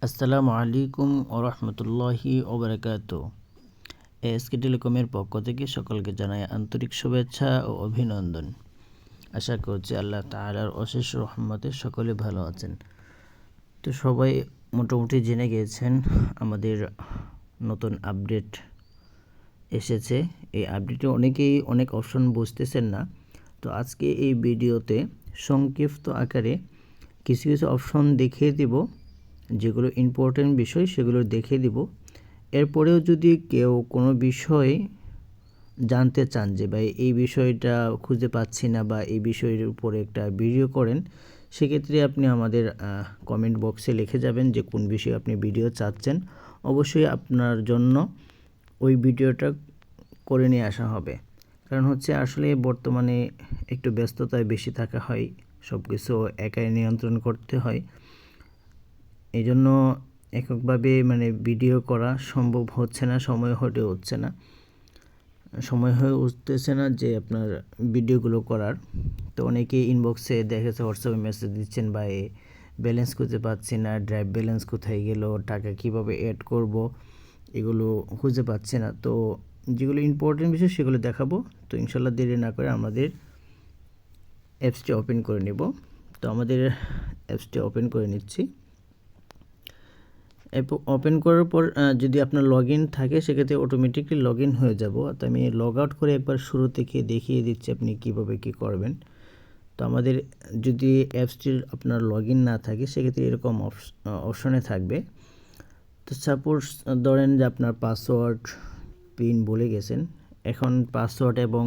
আসসালামু আলাইকুম ওরহমতুল্লাহি ওবরাকাতু। এএসকে টেলিকমের পক্ষ থেকে সকলকে জানাই আন্তরিক শুভেচ্ছা ও অভিনন্দন। আশা করছি আল্লাহ তাআলার অশেষ রহমতে সকলে ভালো আছেন। তো সবাই মোটামুটি জেনে গিয়েছেন আমাদের নতুন আপডেট এসেছে। এই আপডেটে অনেকেই অনেক অপশন বুঝতেছেন না। তো আজকে এই ভিডিওতে সংক্ষিপ্ত আকারে কিছু কিছু অপশন দেখিয়ে দিব, যেগুলো ইম্পর্টেন্ট বিষয় সেগুলো দেখিয়ে দিব। এরপরেও যদি কেউ কোনো বিষয় জানতে চান যে ভাই এই বিষয়টা খুঁজে পাচ্ছি না বা এই বিষয়ের উপরে একটা ভিডিও করেন, সেক্ষেত্রে আপনি আমাদের কমেন্ট বক্সে লিখে যাবেন যে কোন বিষয়ে আপনি ভিডিও চাচ্ছেন। অবশ্যই আপনার জন্য ওই ভিডিওটা করে নিয়ে আসা হবে। কারণ হচ্ছে আসলে বর্তমানে একটু ব্যস্ততায় বেশি থাকা হয়, সব কিছু একাই নিয়ন্ত্রণ করতে হয়। এই জন্য এককভাবে ভিডিও করা সম্ভব হচ্ছে না, সময় হয়ে উঠতেছে না যে আপনার ভিডিওগুলো করার। তো অনেকেই ইনবক্সে দেখেছে, হোয়াটসঅ্যাপে মেসেজ দিচ্ছেন, বা ব্যালেন্স খুঁজে পাচ্ছি না, ড্রাইভ ব্যালেন্স কোথায় গেল, টাকা কিভাবে অ্যাড করব, এগুলো খুঁজে পাচ্ছি না। তো যেগুলো ইম্পর্টেন্ট বিষয় সেগুলো দেখাবো। তো ইনশাল্লাহ দেরি না করে আমাদের অ্যাপসটি ওপেন করে নেব। তো আমাদের অ্যাপসটি ওপেন করে নিচ্ছি। ওপেন করার পর যদি আপনার লগ ইন থাকে সেক্ষেত্রে অটোমেটিকলি লগ ইন হয়ে যাব। তো আমি লগ আউট করে একবার শুরু থেকে দেখিয়ে দিচ্ছি আপনি কীভাবে কী করবেন। তো আমাদের যদি অ্যাপসটির আপনার লগ ইন না থাকে সেক্ষেত্রে এরকম অপশনে থাকবে। তো সাপোজ ধরেন যে আপনার পাসওয়ার্ড পিন ভুলে গেছেন, এখন পাসওয়ার্ড এবং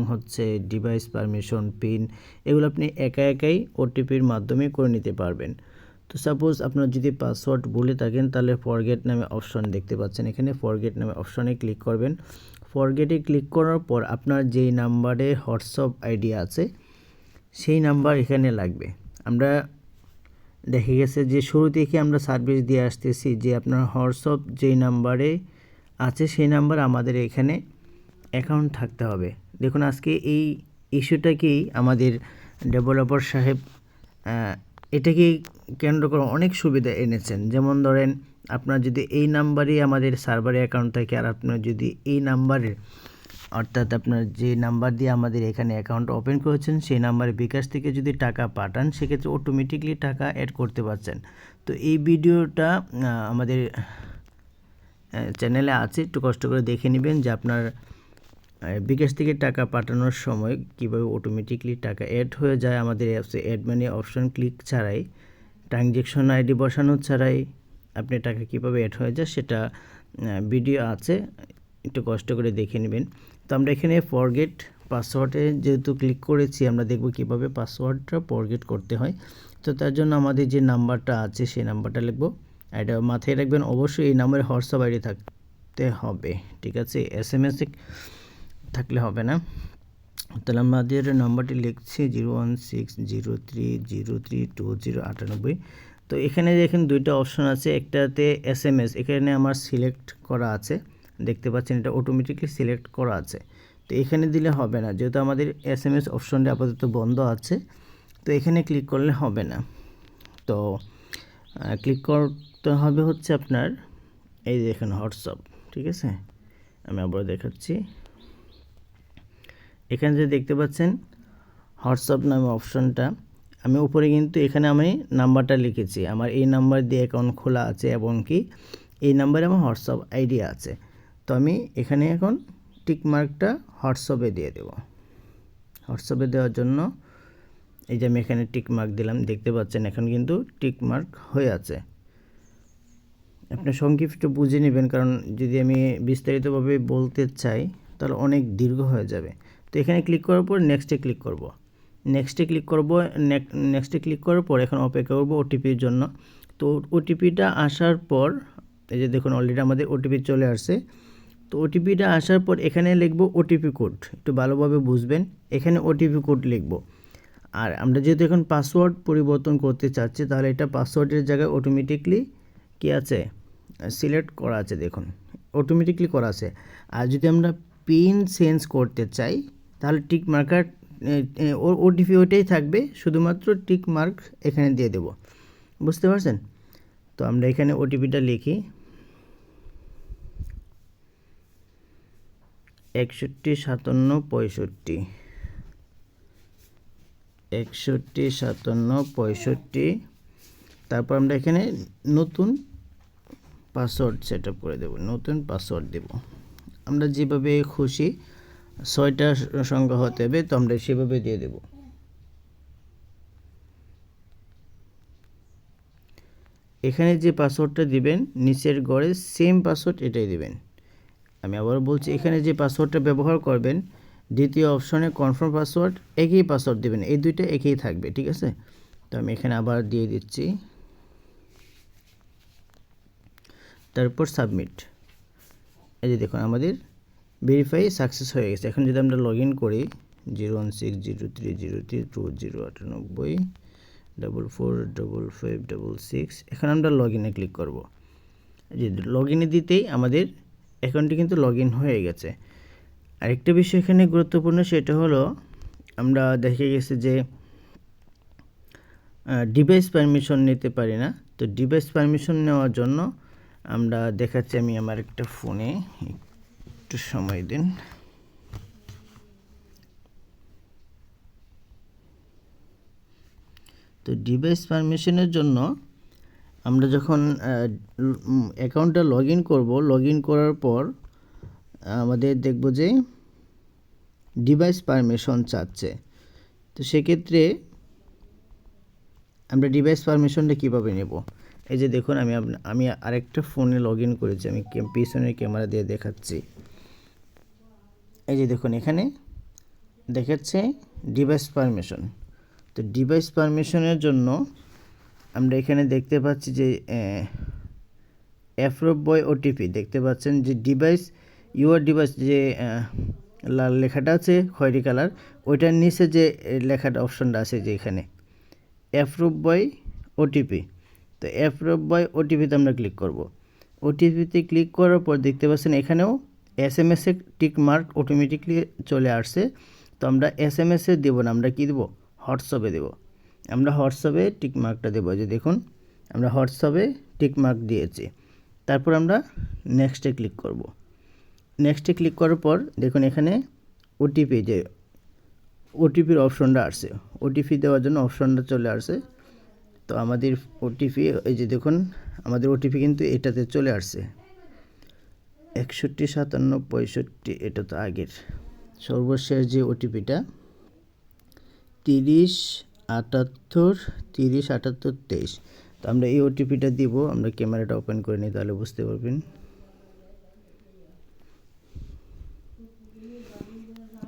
ডিভাইস পারমিশন পিন এগুলো আপনি একাই ওটিপির মাধ্যমে করে নিতে পারবেন। তো সাপোজ আপনার যদি পাসওয়ার্ড ভুলে থাকেন তাহলে ফরগেট নামে অপশন দেখতে পাচ্ছেন, এখানে ফরগেট নামে অপশনে ক্লিক করবেন। ফরগেটে ক্লিক করার পর আপনার যেই নাম্বারে হোয়াটসঅ্যাপ আইডি আছে সেই নাম্বার এখানে লাগবে। আমরা দেখে গেছে যে শুরু থেকে আমরা সার্ভিস দিয়ে আসতেছি যে আপনার হোয়াটসঅ্যাপ যেই নাম্বারে আছে সেই নাম্বার আমাদের এখানে অ্যাকাউন্ট থাকতে হবে। দেখুন আজকে এই ইস্যুটাকেই আমাদের ডেভেলপার সাহেব এটাকে কেন্দ্র করে অনেক সুবিধা এনেছেন। যেমন ধরেন আপনার যদি এই নাম্বারই আমাদের সার্ভারে অ্যাকাউন্ট থাকে আর আপনার যদি এই নাম্বারের অর্থাৎ আপনার যে নাম্বার দিয়ে আমাদের এখানে অ্যাকাউন্ট ওপেন করেছেন সেই নাম্বারে বিকাশ থেকে যদি টাকা পাঠান সেক্ষেত্রে অটোমেটিকলি টাকা অ্যাড করতে পারছেন। তো এই ভিডিওটা আমাদের চ্যানেলে আছে, একটু কষ্ট করে দেখে নেবেন যে আপনার বিকাশ থেকে টাকা পাঠানোর সময় কীভাবে অটোমেটিকলি টাকা অ্যাড হয়ে যায় আমাদের অ্যাপসে। অ্যাড মানি অপশন ক্লিক ছাড়াই, ট্রানজ্যাকশন আইডি বসানো ছাড়াই আপনি টাকা কীভাবে অ্যাড হয়ে যায় সেটা ভিডিও আছে, একটু কষ্ট করে দেখে নেবেন। তো আমরা এখানে ফরগেট পাসওয়ার্ডে যেহেতু ক্লিক করেছি, আমরা দেখব কীভাবে পাসওয়ার্ডটা ফরগেট করতে হয়। তো তার জন্য আমাদের যে নাম্বারটা আছে সেই নাম্বারটা লিখব। এটা মাথায় রাখবেন, অবশ্যই এই নাম্বারে হোয়াটসঅ্যাপ আইডি থাকতে হবে, ঠিক আছে? SMS থাকলে হবে না। তাহলে আমাদের নাম্বারটি লিখছি 01603032098। তো এখানে দেখেন দুইটা অপশন আছে, একটাতে SMS, এখানে আমার সিলেক্ট করা আছে, দেখতে পাচ্ছেন এটা অটোমেটিকলি সিলেক্ট করা আছে। তো এখানে দিলে হবে না, যেহেতু আমাদের SMS অপশনটা আপাতত বন্ধ আছে, তো এখানে ক্লিক করলে হবে না। তো ক্লিক করতে হবে আপনার এই দেখেন হোয়াটসঅ্যাপ, ঠিক আছে? আমি আবার দেখাচ্ছি। এখানে যে দেখতে পাচ্ছেন হোয়াটসঅ্যাপ নামে অপশনটা, আমি উপরে কিন্তু এখানে আমি নাম্বারটা লিখেছি, আমার এই নাম্বার দিয়ে অ্যাকাউন্ট খোলা আছে এবং কি এই নাম্বারে আমার হোয়াটসঅ্যাপ আইডি আছে। তো আমি এখানে এখন টিক মার্কটা হোয়াটসঅ্যাপে দিয়ে দেব। হোয়াটসঅ্যাপে দেওয়ার জন্য এই যে আমি এখানে টিক মার্ক দিলাম, দেখতে পাচ্ছেন এখন কিন্তু টিক মার্ক হয়ে আছে। আপনি সংক্ষিপ্ত বুঝে নেবেন, কারণ যদি আমি বিস্তারিতভাবে বলতে চাই তাহলে অনেক দীর্ঘ হয়ে যাবে। তো এখানে ক্লিক করার পর নেক্সটে ক্লিক করব। নেক্সটে ক্লিক করার পর এখন অপেক্ষা করব ওটিপির জন্য। তো ওটিপিটা আসার পর এই যে দেখুন অলরেডি আমাদের ওটিপি চলে আসছে। তো ওটিপিটা আসার পর এখানে লিখব ওটিপি কোড, একটু ভালোভাবে বুঝবেন, এখানে ওটিপি কোড লিখব। আর আমরা যেহেতু এখন পাসওয়ার্ড পরিবর্তন করতে চাচ্ছি, তাহলে এটা পাসওয়ার্ডের জায়গায় অটোমেটিকলি কী আছে সিলেক্ট করা আছে, দেখুন অটোমেটিকলি করা আছে। আর যদি আমরা পিন চেঞ্জ করতে চাই তাহলে টিক মার্কার ওটিপি ওইটাই থাকবে, শুধুমাত্র টিক মার্ক এখানে দিয়ে দেব, বুঝতে পারছেন? তো আমরা এখানে ওটিপিটা লিখি 615765 615765। তারপর আমরা এখানে নতুন পাসওয়ার্ড সেট আপ করে দেব, নতুন পাসওয়ার্ড দেব। আমরা যেভাবে খুশি 6টা সংখ্যা হতে হবে, তো আমরা সেভাবে দিয়ে দেব। এখানে যে পাসওয়ার্ডটা দিবেন নিচের ঘরে সেম পাসওয়ার্ড এটাই দিবেন। আমি আবার বলছি, এখানে যে পাসওয়ার্ডটা ব্যবহার করবেন দ্বিতীয় অপশনে কনফার্ম পাসওয়ার্ড একই পাসওয়ার্ড দিবেন, এই দুইটা একই থাকবে, ঠিক আছে। তো আমি এখানে আবার দিয়ে দিচ্ছি, তারপর সাবমিট। এই যে দেখুন আমাদের ভেরিফাই সাকসেস হয়ে গেছে। এখন যদি আমরা লগ ইন করি 01603032098445566, এখন আমরা লগ ইনে ক্লিক করব। যে লগ ইনে দিতেই আমাদের অ্যাকাউন্টটি কিন্তু লগ ইন হয়ে গেছে। আরেকটা বিষয় এখানে গুরুত্বপূর্ণ, সেটা হলো আমরা দেখে গেছে যে ডিভাইস পারমিশন নিতে পারি না। তো ডিভাইস পারমিশন নেওয়ার জন্য আমরা দেখাচ্ছি, আমি আমার একটা ফোনে একটু সময় দিন। তো ডিভাইস পারমিশনের জন্য আমরা যখন অ্যাকাউন্টটা লগ ইন করবো, লগ ইন করার পর আমাদের দেখব যে ডিভাইস পারমিশন চাচ্ছে। তো সেক্ষেত্রে আমরা ডিভাইস পারমিশনটা কীভাবে নেব, এই যে দেখুন আমি আরেকটা ফোনে লগ ইন করেছি, আমি পিছনের ক্যামেরা দিয়ে দেখাচ্ছি। এই যে দেখুন এখানে দেখাচ্ছে ডিভাইস পারমিশন। তো ডিভাইস পারমিশনের জন্য আমরা এখানে দেখতে পাচ্ছি যে অ্যাপ্রুভ বাই ওটিপি দেখতে পাচ্ছেন, যে ডিভাইস ইউর ডিভাইস যে লাল লেখাটা আছে খয়েরি কালার, ওইটার নিচে যে লেখাটা অপশনটা আছে যে এখানে অ্যাপ্রুভ বাই ওটিপি। তো অ্যাপ্রুভ বাই ওটিপিতে আমরা ক্লিক করব। ওটিপিতে ক্লিক করার পর দেখতে পাচ্ছেন এখানেও এসএমএসে টিক মার্ক অটোমেটিকলি চলে আসছে। তো আমরা এসএমএসে দেবো না, আমরা কী দেবো, হোয়াটসঅ্যাপে দেবো। আমরা হোয়াটসঅ্যাপে টিক মার্কটা দেবো, যে দেখুন আমরা হোয়াটসঅ্যাপে টিক মার্ক দিয়েছি। তারপর আমরা নেক্সটে ক্লিক করব। নেক্সটে ক্লিক করার পর দেখুন এখানে ওটিপি, যে ওটিপির অপশনটা আসছে, ওটিপি দেওয়ার জন্য অপশনটা চলে আসছে। তো আমাদের ওটিপি, এই যে দেখুন আমাদের ওটিপি কিন্তু এটাতে চলে আসছে 615765, এটা তো আগের সর্বশেষ যে ওটিপিটা 307823। তো আমরা এই ওটিপিটা দিব। আমরা ক্যামেরাটা ওপেন করে নিই, তাহলে বুঝতে পারবেন।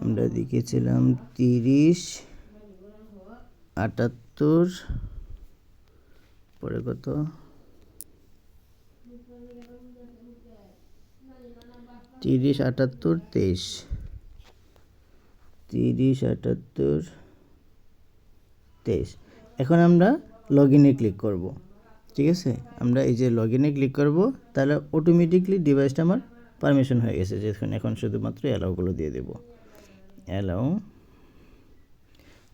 আমরা লিখেছিলাম 3078, পরে কত 307823, 307823। এখন আমরা লগ ইনে ক্লিক করব, ঠিক আছে। আমরা এই যে লগ ইনে ক্লিক করব, তাহলে অটোমেটিকলি ডিভাইসটা আমার পারমিশন হয়ে গেছে। যেখানে এখন শুধুমাত্র অ্যালাউগুলো দিয়ে দেব, অ্যালাউ,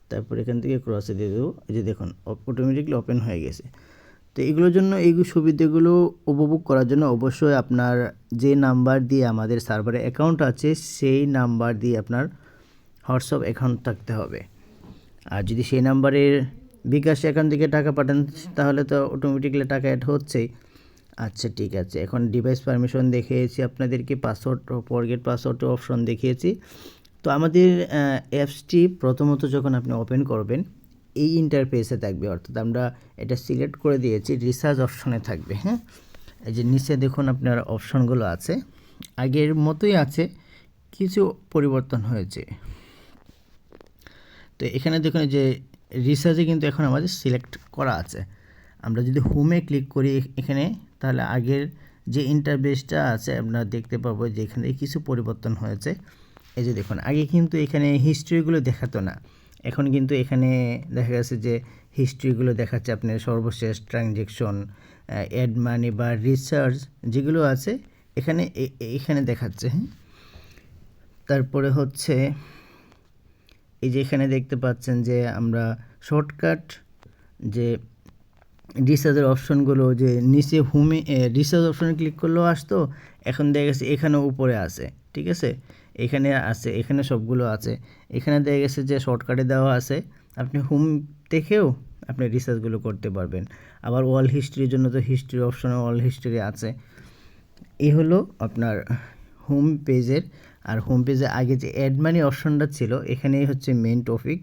তারপর এখান থেকে ক্রসে দিয়ে দেবো। এই যে দেখুন অটোমেটিকলি ওপেন হয়ে গেছে। তো এগুলোর জন্য এই সুবিধাগুলো উপভোগ করার জন্য অবশ্যই আপনার যে নাম্বার দিয়ে আমাদের সার্ভারে অ্যাকাউন্ট আছে সেই নাম্বার দিয়ে আপনার হোয়াটসঅ্যাপ অ্যাকাউন্ট থাকতে হবে। আর যদি সেই নাম্বারের বিকাশ অ্যাকাউন্ট থেকে টাকা পাঠান তাহলে তো অটোমেটিকলি টাকা অ্যাড হচ্ছেই। আচ্ছা ঠিক আছে, এখন ডিভাইস পারমিশন দেখিয়েছি আপনাদেরকে, পাসওয়ার্ড ফরগেট পাসওয়ার্ড অপশন দেখিয়েছি। তো আমাদের অ্যাপসটি প্রথমত যখন আপনি ওপেন করবেন এই ইন্টারফেসে থাকবে, অর্থাৎ আমরা এটা সিলেক্ট করে দিয়েছি, রিসার্চ অপশনে থাকবে। হ্যাঁ, এই যে নিচে দেখুন আপনার অপশনগুলো আছে আগের মতোই আছে, কিছু পরিবর্তন হয়েছে। তো এখানে দেখুন যে রিসার্চে কিন্তু এখন আমাদের সিলেক্ট করা আছে। আমরা যদি হোমে ক্লিক করি এখানে, তাহলে আগের যে ইন্টারফেসটা আছে আমরা দেখতে পাবো যে এখানে কিছু পরিবর্তন হয়েছে। এই যে দেখুন আগে কিন্তু এখানে হিস্ট্রিগুলো দেখাতো না, এখন কিন্তু এখানে দেখা গেছে যে হিস্ট্রিগুলো দেখাচ্ছে আপনার সর্বশেষ ট্রানজ্যাকশন, অ্যাড মানি বা রিসার্চ যেগুলো আছে এখানে দেখাচ্ছে। হ্যাঁ, তারপরে হচ্ছে এই যে এখানে দেখতে পাচ্ছেন যে আমরা শর্টকাট যে রিচার্জের অপশনগুলো যে নিচে হোমে রিচার্জ অপশনে ক্লিক করলেও আসতো, এখন দেখা গেছে এখানে উপরে আছে, ঠিক আছে, এখানে আছে, এখানে সবগুলো আছে, এখানে দেখা গেছে যে শর্টকাটে দেওয়া আছে, আপনি হোম দেখেও আপনি রিচার্জগুলো করতে পারবেন। আবার ওয়াল হিস্ট্রির জন্য তো হিস্ট্রি অপশনে ওয়াল হিস্ট্রি আছে। এই হলো আপনার হোম পেজের। আর হোম পেজে আগে যে অ্যাড মানি অপশনটা ছিল, এখানেই হচ্ছে মেন টপিক।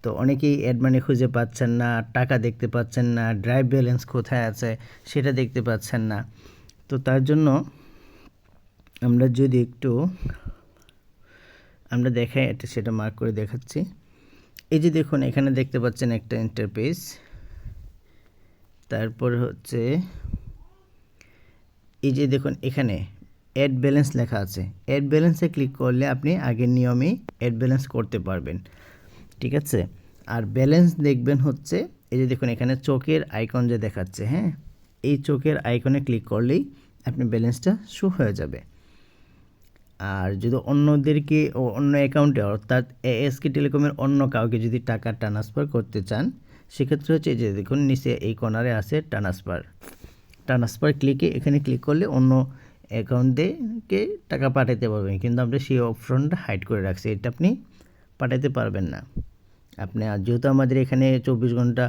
তো অনেকেই অ্যাড মানি খুঁজে পাচ্ছেন না, টাকা দেখতে পাচ্ছেন না, ড্রাইভ ব্যালেন্স কোথায় আছে সেটা দেখতে পাচ্ছেন না। তো তার জন্য আমরা যদি একটু আমরা দেখাই, এটা সেটা মার্ক করে দেখাচ্ছি। এই যে দেখুন এখানে দেখতে পাচ্ছেন একটা ইন্টারপেজ, তারপর হচ্ছে এই যে দেখুন এখানে অ্যাড ব্যালেন্স লেখা আছে। অ্যাড ব্যালেন্সে ক্লিক করলে আপনি আগের নিয়মেই অ্যাড ব্যালেন্স করতে পারবেন, ঠিক আছে। আর ব্যালেন্স দেখবেন হচ্ছে এই যে দেখুন এখানে চোখের আইকন যে দেখাচ্ছে, হ্যাঁ, এই চোখের আইকনে ক্লিক করলেই আপনি ব্যালেন্সটা শো হয়ে যাবে। আর যদি অন্যদেরকে অন্য অ্যাকাউন্টে অর্থাৎ এএসকে টেলিকমের অন্য কাউকে যদি টাকা ট্রান্সফার করতে চান, সেক্ষেত্রে হচ্ছে এই যে দেখুন নিচে এই কর্নারে আছে ট্রান্সফার ক্লিকে এখানে ক্লিক করলে অন্য অ্যাকাউন্টে টাকা পাঠাতে পারবেন, কিন্তু আমরা সেই অপশনটা হাইড করে রাখছি, এটা আপনি পাঠাতে পারবেন না। আপনি আর যেহেতু আমাদের এখানে 24 ঘন্টা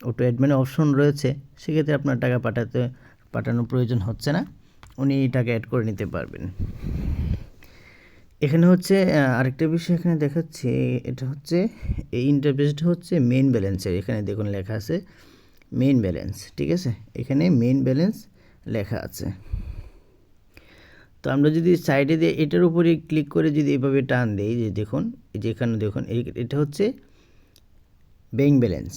অটো অ্যাডমিন অপশন রয়েছে, সেক্ষেত্রে আপনার টাকা পাঠানোর প্রয়োজন হচ্ছে না, উনি টাকা অ্যাড করে নিতে পারবেন। এখানে হচ্ছে আরেকটা বিষয় এখানে দেখাচ্ছি, এটা হচ্ছে এই ইন্টারফেসটা হচ্ছে মেইন ব্যালেন্সের। এখানে দেখুন লেখা আছে মেইন ব্যালেন্স, ঠিক আছে, এখানে মেইন ব্যালেন্স লেখা আছে। তো আমরা যদি সাইডে দিয়ে এটার উপরে ক্লিক করে যদি এভাবে টান দিই, যে দেখুন এই যে এখানে দেখুন এটা হচ্ছে ব্যাংক ব্যালেন্স,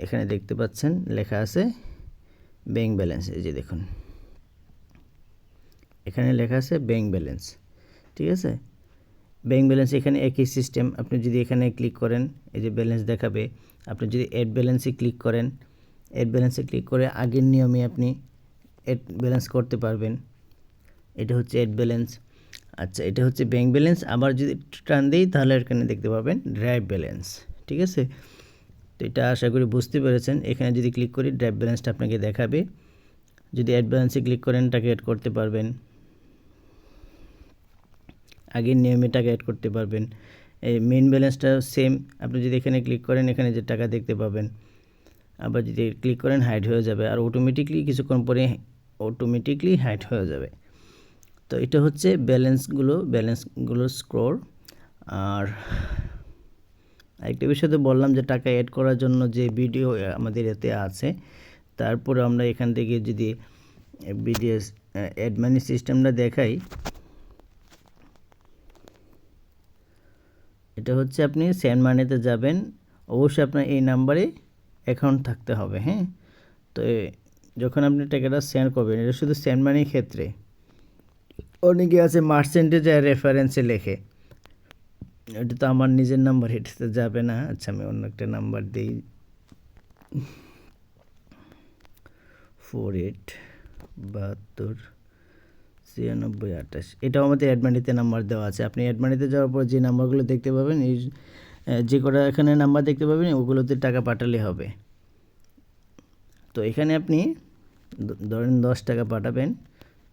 এখানে দেখতে পাচ্ছেন লেখা আছে ব্যাংক ব্যালেন্স। এই যে দেখুন এখানে লেখা আছে ব্যাংক ব্যালেন্স, ঠিক আছে। ব্যাংক ব্যালেন্স এখানে একই সিস্টেম, আপনি যদি এখানে ক্লিক করেন এই যে ব্যালেন্স দেখাবে। আপনি যদি অ্যাড ব্যালেন্সে ক্লিক করেন, অ্যাড ব্যালেন্সে ক্লিক করে আগের নিয়মে আপনি অ্যাড ব্যালেন্স করতে পারবেন। এটা হচ্ছে অ্যাড ব্যালেন্স। আচ্ছা, এটা হচ্ছে ব্যাংক ব্যালেন্স। আবার যদি টান দিই তাহলে এখানে দেখতে পাবেন ড্রাইভ ব্যালেন্স, ঠিক আছে। তো এটা আশা করি বুঝতে পেরেছেন। এখানে যদি ক্লিক করি ড্রাইভ ব্যালেন্সটা আপনাকে দেখাবে। যদি অ্যাড ব্যালেন্সে ক্লিক করেন টাকা অ্যাড করতে পারবেন, আগের নিয়মে টাকা অ্যাড করতে পারবেন। এই মেইন ব্যালেন্সটা সেম, আপনি যদি এখানে ক্লিক করেন এখানে যে টাকা দেখতে পাবেন, আবার যদি ক্লিক করেন হাইড হয়ে যাবে, আর অটোমেটিকলি কিছুক্ষণ পরে হাইড হয়ে যাবে। তো এটা হচ্ছে ব্যালেন্সগুলো স্ক্রোল। আর আরেকটা বিষয় তো বললাম যে টাকা অ্যাড করার জন্য যে ভিডিও আমাদের এতে আছে, তারপরে আমরা এখান থেকে যদি বিডিএস অ্যাড মানি সিস্টেমটা দেখাই, এটা হচ্ছে আপনি সেন্ড মানিতে যাবেন, অবশ্যই আপনার এই নাম্বারে অ্যাকাউন্ট থাকতে হবে, হ্যাঁ। তো যখন আপনি টাকাটা সেন্ড করবেন, এটা শুধু সেন্ড মানির ক্ষেত্রে, অনেকে আছে মার্চেন্টেজ আর রেফারেন্সে লেখে, এটা তো আমার নিজের নাম্বার, এটাতে যাবে না। আচ্ছা, আমি অন্য একটা নাম্বার দিই, 487296, এটাও আমাদের অ্যাডমানিতে নাম্বার দেওয়া আছে। আপনি অ্যাডমানিতে যাওয়ার পর যে নাম্বারগুলো দেখতে পাবেন, এই যে কটা এখানে নাম্বার দেখতে পাবেন ওগুলোতে টাকা পাঠালে হবে। তো এখানে আপনি ধরেন 10 টাকা পাঠাবেন,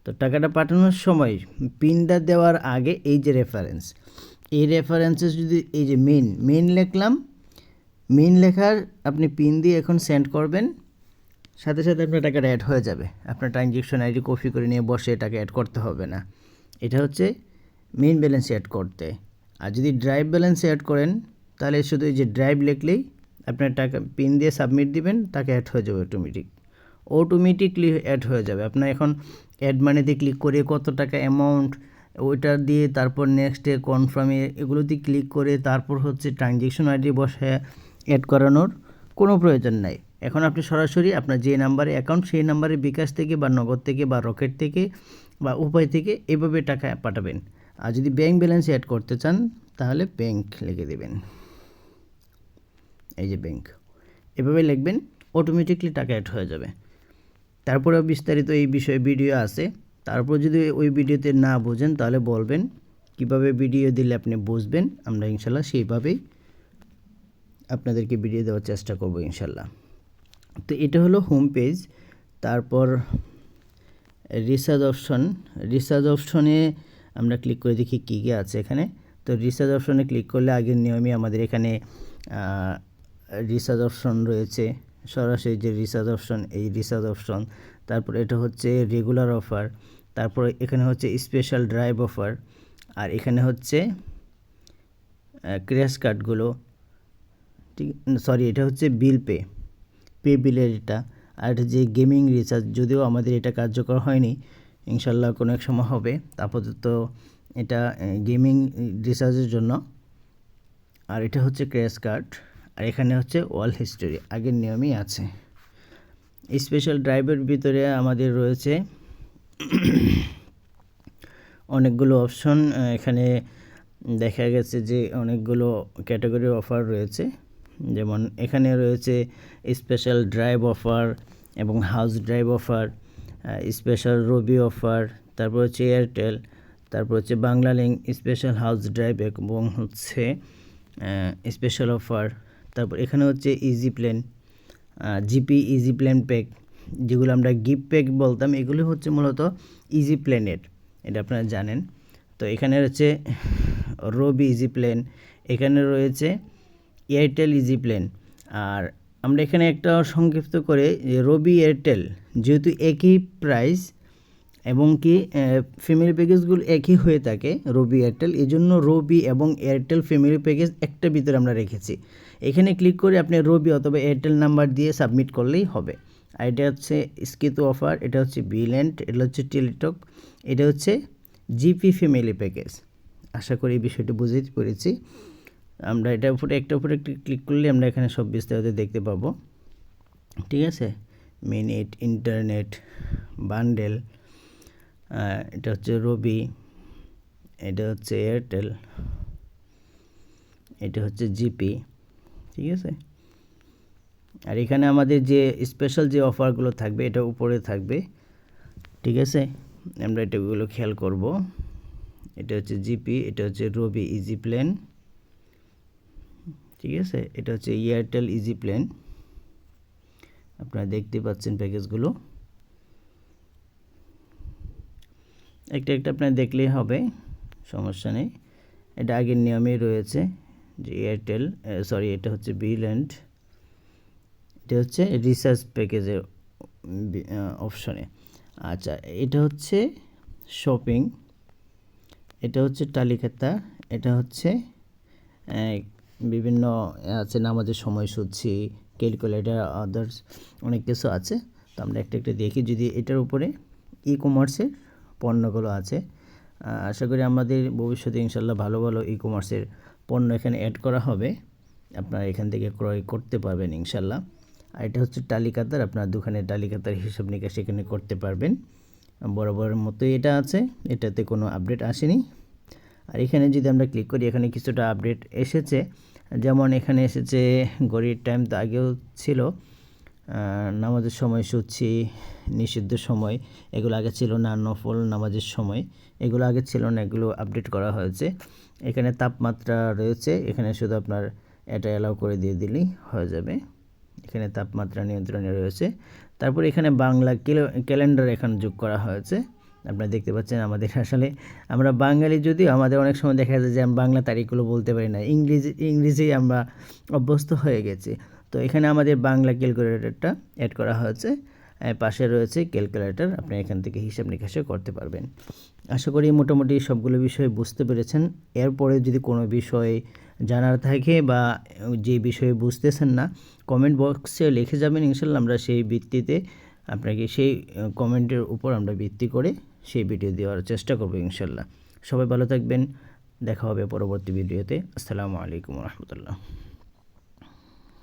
তো টাকাটা পাঠানোর সময় পিনটা দেওয়ার আগে এই যে রেফারেন্স, এই রেফারেন্সে যদি এই যে মেইন লিখলাম, মেইন লেখার আপনি পিন দিয়ে এখন সেন্ড করবেন, সাথে সাথে আপনার টাকাটা অ্যাড হয়ে যাবে। আপনার ট্রানজ্যাকশন আইডি কপি করে নিয়ে বসে টাকা অ্যাড করতে হবে না। এটা হচ্ছে মেইন ব্যালেন্স অ্যাড করতে। আর যদি ড্রাইভ ব্যালেন্স অ্যাড করেন, তাহলে শুধু এই যে ড্রাইভ লিখলেই আপনার টাকা পিন দিয়ে সাবমিট দিবেন, টাকা অ্যাড হয়ে যাবে অটোমেটিকলি অ্যাড হয়ে যাবে। আপনার এখন অ্যাড মানিতে ক্লিক করে কত টাকা অ্যামাউন্ট ওইটা দিয়ে তারপর নেক্সটে কনফার্মে এগুলোতে ক্লিক করে তারপর হচ্ছে ট্রানজ্যাকশন আইডি বসে অ্যাড করানোর কোনো প্রয়োজন নাই। এখন আপনি সরাসরি আপনার যে নাম্বারে অ্যাকাউন্ট সেই নাম্বারে বিকাশ থেকে বা নগদ থেকে বা রকেট থেকে বা উপায় থেকে এভাবে টাকা পাঠাবেন। আর যদি ব্যাংক ব্যালেন্স অ্যাড করতে চান তাহলে ব্যাংক লিখে দেবেন, এই যে ব্যাংক, এভাবে লিখবেন, অটোমেটিকলি টাকা অ্যাড হয়ে যাবে। তারপরেও বিস্তারিত এই বিষয়ে ভিডিও আছে, তারপর যদি ওই ভিডিওতে না বোঝেন তাহলে বলবেন, কিভাবে ভিডিও দিলে আপনি বুঝবেন, আমরা ইনশাল্লাহ সেইভাবেই আপনাদেরকে ভিডিও দেওয়ার চেষ্টা করব ইনশাল্লাহ। তো এটা হলো হোম পেজ। তারপর রিসার্চ অপশনে আমরা ক্লিক করে দেখি কী কী আছে এখানে। তো রিসার্চ অপশনে ক্লিক করলে আগের নিয়মে আমাদের এখানে রিসার্চ অপশন রয়েছে, সরাসরি যে রিসার্চ অপশন, এই রিসার্চ অপশন। তারপর এটা হচ্ছে রেগুলার অফার, তারপর এখানে হচ্ছে স্পেশাল ড্রাইভ অফার, আর এখানে হচ্ছে ক্র্যাশ কার্ডগুলো, ঠিক সরি এটা হচ্ছে পে বিলের এটা। আর এটা যে গেমিং রিচার্জ, যদিও আমাদের এটা কার্যকর হয়নি, ইনশাল্লাহ কোনো এক সময় হবে। আপাতত এটা গেমিং রিচার্জের জন্য। আর এটা হচ্ছে ক্র্যাশ কার্ড, আর এখানে হচ্ছে ওয়াল হিস্টোরি, আগের নিয়মই আছে। স্পেশাল ড্রাইভের ভিতরে আমাদের রয়েছে অনেকগুলো অপশন। এখানে দেখা গেছে যে অনেকগুলো ক্যাটাগরি অফার রয়েছে, যেমন এখানে রয়েছে স্পেশাল ড্রাইভ অফার এবং হাউস ড্রাইভ অফার, স্পেশাল রবি অফার, তারপর হচ্ছে এয়ারটেল, তারপর হচ্ছে বাংলালিংক স্পেশাল হাউস ড্রাইভ এবং হচ্ছে স্পেশাল অফার। তারপর এখানে হচ্ছে easy plan, GP easy plan pack, যেগুলো আমরা গিফট প্যাক বলতাম, এগুলো হচ্ছে মূলত ইজি প্ল্যানের, এটা আপনারা জানেন। তো এখানে হচ্ছে রবি ইজি প্ল্যান, এখানে রয়েছে এয়ারটেল ইজি প্ল্যান। আর আমরা এখানে একটা সংক্ষিপ্ত করে রবি এয়ারটেল, যেহেতু একই প্রাইস এবং কি ফ্যামিলি প্যাকেজগুলো একই হয়ে থাকে রবি এয়ারটেল, এই জন্য রবি এবং এয়ারটেল ফ্যামিলি প্যাকেজ একটা ভিতরে আমরা রেখেছি। এখানে ক্লিক করে আপনি রবি অথবা এয়ারটেল নাম্বার দিয়ে সাবমিট করলেই হবে। আর এটা হচ্ছে স্কিতু অফার, এটা হচ্ছে বিল্যান্ড, এটা হচ্ছে টেলিটক, এটা হচ্ছে জিপি ফ্যামিলি প্যাকেজ। আশা করি এই বিষয়টি বুঝতে পেরেছি। আমরা এটার উপরে একটু ক্লিক করলে আমরা এখানে সব বিস্তারিত দেখতে পাবো, ঠিক আছে। মিনিট, ইন্টারনেট, বান্ডেল, এটা হচ্ছে রবি, এটা হচ্ছে এয়ারটেল, এটা হচ্ছে জিপি, ঠিক আছে। আর এখানে আমাদের যে স্পেশাল যে অফারগুলো থাকবে এটা উপরে থাকবে, ঠিক আছে। আমরা এটাগুলো খেয়াল করব। এটা হচ্ছে জিপি, এটা হচ্ছে রবি ইজি প্ল্যান, ঠিক আছে। এটা হচ্ছে এয়ারটেল ইজি প্ল্যান, আপনারা দেখতে পাচ্ছেন প্যাকেজগুলো একটা একটা আপনারা দেখলেই হবে, সমস্যা নেই। এটা আগের নিয়মেই রয়েছে যে এয়ারটেল এটা হচ্ছে বিল্যান্ড, এটা হচ্ছে রিসার্চ প্যাকেজের অপশনে। আচ্ছা, এটা হচ্ছে শপিং, এটা হচ্ছে তালিকাতা, এটা হচ্ছে বিভিন্ন আছে নামাজের সময়সূচি, ক্যালকুলেটার, আদার্স অনেক কিছু আছে। তো আমরা একটা একটা দেখি। যদি এটার উপরে ই কমার্সের পণ্যগুলো আছে, আশা করি আমাদের ভবিষ্যতে ইনশাল্লাহ ভালো ভালো ই কমার্সের পণ্য এখানে অ্যাড করা হবে, আপনারা এখান থেকে ক্রয় করতে পারবেন ইনশাল্লাহ। আর এটা হচ্ছে তালিকাতার, আপনার দোকানের তালিকাতার হিসাব নিকাশ এখানে করতে পারবেন। বরাবরের মতোই এটা আছে, এটাতে কোনো আপডেট আসেনি। আর এখানে যদি আমরা ক্লিক করি, এখানে কিছুটা আপডেট এসেছে, যেমন এখানে এসেছে ঘড়ির টাইম তো আগেও ছিল, নামাজের সময়সূচি, নিষিদ্ধ সময়, এগুলো আগে ছিল না, নফল নামাজের সময় এগুলো আগে ছিল না, এগুলো আপডেট করা হয়েছে। এখানে তাপমাত্রা রয়েছে, এখানে শুধু আপনার এটা অ্যালাউ করে দিয়ে দিলেই হয়ে যাবে। এখানে তাপমাত্রা নিয়ন্ত্রণে রয়েছে। তারপর এখানে বাংলা ক্যালেন্ডার এখানে যোগ করা হয়েছে, আপনারা দেখতে পাচ্ছেন। আমাদের আসলে আমরা বাঙালি, যদিও আমাদের অনেক সময় দেখা যায় যে আমরা বাংলা তারিখগুলো বলতে পারি না, ইংরেজি আমরা অভ্যস্ত হয়ে গেছি। তো এখানে আমাদের বাংলা ক্যালকুলেটরটা অ্যাড করা হয়েছে, পাশে রয়েছে ক্যালকুলেটর, আপনি এখান থেকে হিসাব নিকাশও করতে পারবেন। আশা করি মোটামুটি সবগুলো বিষয় বুঝতে পেরেছেন। এরপরে যদি কোনো বিষয় জানার থাকে বা যে বিষয়ে বুঝতেছেন না, কমেন্ট বক্সে লিখে যাবেন, ইনশাল্লাহ আমরা সেই ভিত্তিতে আপনাকে সেই কমেন্টের উপর আমরা ভিত্তি করে সেই ভিডিও দেওয়ার চেষ্টা করব ইনশাল্লাহ। সবাই ভালো থাকবেন, দেখা হবে পরবর্তী ভিডিওতে। আসসালামু আলাইকুম রহমতুল্লাহ।